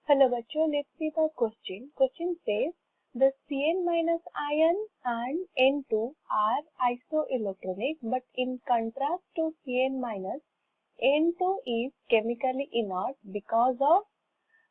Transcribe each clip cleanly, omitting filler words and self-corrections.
Hello बच्चों, let's see the question. Question says the Cn minus ion and N2 are isoelectronic, but in contrast to Cn minus, N2 is chemically inert because of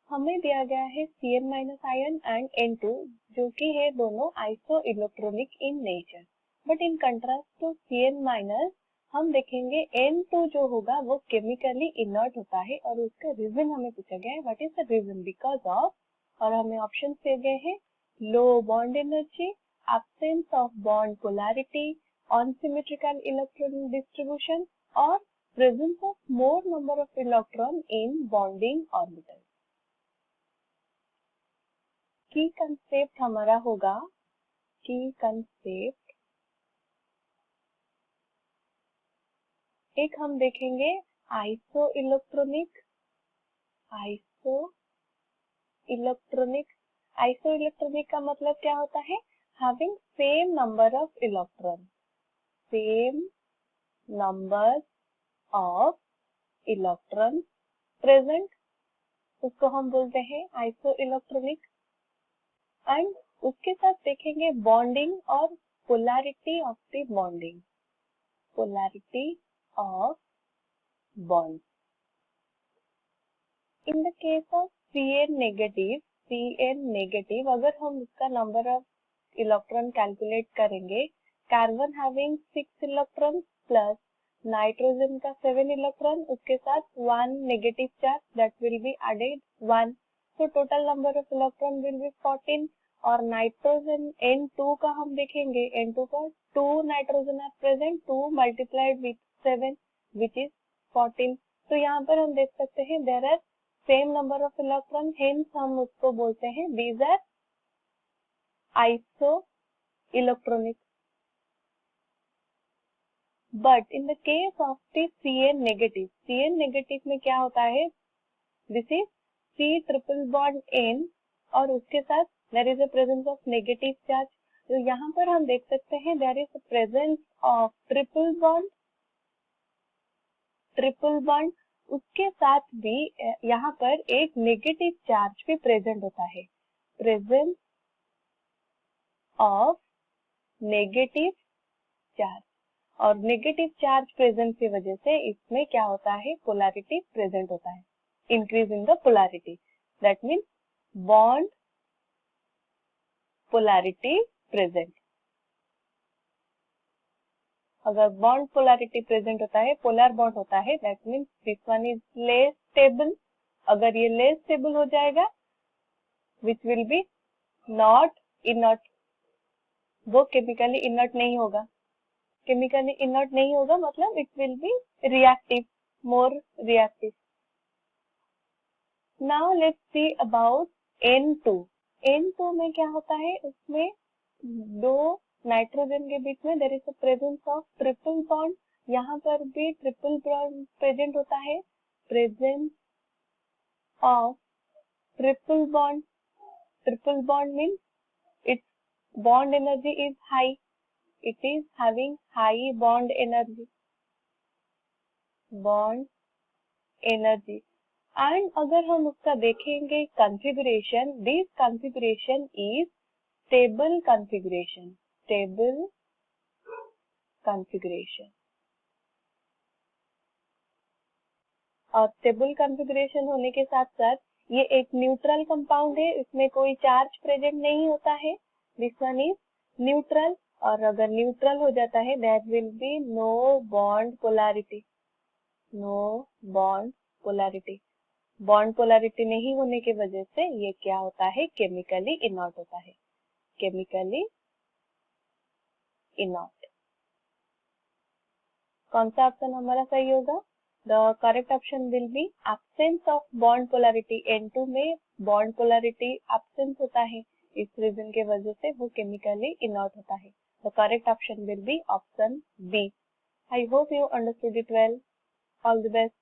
हमें दिया गया है Cn minus ion and N2 जो कि है दोनों isoelectronic in nature, but in contrast to Cn minus हम देखेंगे N2 जो होगा वो केमिकली इनर्ट होता है और उसका रीजन हमें पूछा गया है what is the reason because of, और हमें ऑप्शन दिए गए हैं low bond energy, absence of bond polarity, unsymmetrical electron distribution और presence of more number of electron in bonding orbital. की कंसेप्ट हमारा होगा की कंसेप्ट एक हम देखेंगे आइसो इलेक्ट्रॉनिक का मतलब क्या होता है, having same number of electron present, उसको हम बोलते हैं आइसो इलेक्ट्रॉनिक। एंड उसके साथ देखेंगे बॉन्डिंग और polarity of the bonding, polarity of bonds. In the case of Cn negative अगर हम उसका नंबर ऑफ इलेक्ट्रॉन कैलकुलेट करेंगे, carbon having 6 electron plus nitrogen का 7 इलेक्ट्रॉन, उसके साथ 1 negative charge that will be added 1, so total number of electron will be 14। और nitrogen N2 का हम देखेंगे, N2 का 2 nitrogen are present, 2 multiplied with 7 which is 14। तो यहाँ पर हम देख सकते हैं there are same number of electron, hence हम उसको बोलते हैं these are isoelectronic। But in the case of the Cn negative में क्या होता है, this is C triple bond N और उसके साथ there is a presence of negative charge। तो यहाँ पर हम देख सकते हैं there is a presence of triple bond, उसके साथ भी यहाँ पर एक नेगेटिव चार्ज भी प्रेजेंट होता है, प्रेजेंस ऑफ नेगेटिव चार्ज, और नेगेटिव चार्ज प्रेजेंट की वजह से इसमें क्या होता है, पोलैरिटी प्रेजेंट होता है, increase in the polarity, that means bond polarity present. अगर बॉन्ड पोलैरिटी प्रेजेंट होता है, पोलर बॉन्ड होता है, that means this one is less stable. अगर ये लेस स्टेबल हो जाएगा which will be not inert, वो केमिकली इनर्ट नहीं होगा, मतलब it will be reactive, more reactive. Now let's see about N2 में क्या होता है, उसमें दो नाइट्रोजन के बीच में there is a presence of triple bond, यहाँ पर भी ट्रिपल बॉन्ड प्रेजेंट होता है, presence of triple bond means its bond energy is high, it is having high bond energy. And अगर हम उसका देखेंगे configuration, this configuration is stable configuration, और स्टेबल कॉन्फ़िगरेशन होने के साथ साथ ये एक न्यूट्रल कंपाउंड है, इसमें कोई चार्ज प्रेजेंट नहीं होता है, दिस वन इज न्यूट्रल। और अगर न्यूट्रल हो जाता है that will be no bond polarity, bond polarity नहीं होने की वजह से ये क्या होता है, केमिकली इनर्ट होता है, कौन सा ऑप्शन हमारा सही होगा, the correct option will B absence of bond polarity. N2 में बॉन्ड पोलैरिटी एब्सेंस होता है, इस रीजन के वजह से वो केमिकली इनर्ट होता है। The correct option will be option B. I hope you understood it well. All the best.